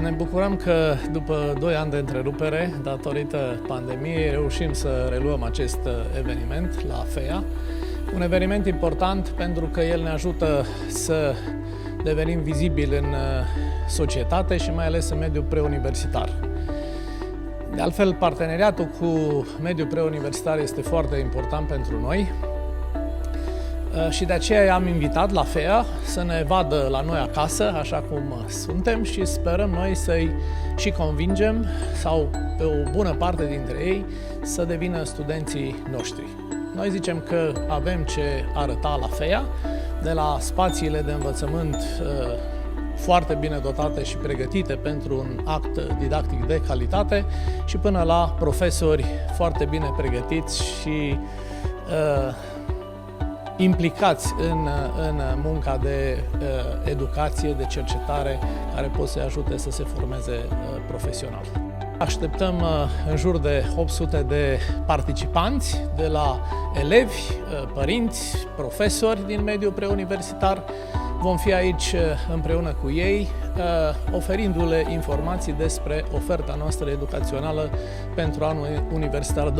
Ne bucurăm că după 2 ani de întrerupere, datorită pandemiei, reușim să reluăm acest eveniment la FEA. Un eveniment important pentru că el ne ajută să devenim vizibili în societate și mai ales în mediul preuniversitar. De altfel, parteneriatul cu mediul preuniversitar este foarte important pentru noi și de aceea i-am invitat la FEA să ne vadă la noi acasă, așa cum suntem, și sperăm noi să-i și convingem, sau pe o bună parte dintre ei, să devină studenții noștri. Noi zicem că avem ce arăta la FEA, de la spațiile de învățământ foarte bine dotate și pregătite pentru un act didactic de calitate și până la profesori foarte bine pregătiți și implicați în munca de educație, de cercetare, care pot să-i ajute să se formeze profesional. Așteptăm în jur de 800 de participanți, de la elevi, părinți, profesori din mediul preuniversitar. Vom fi aici împreună cu ei, oferindu-le informații despre oferta noastră educațională pentru anul universitar 2023-2024.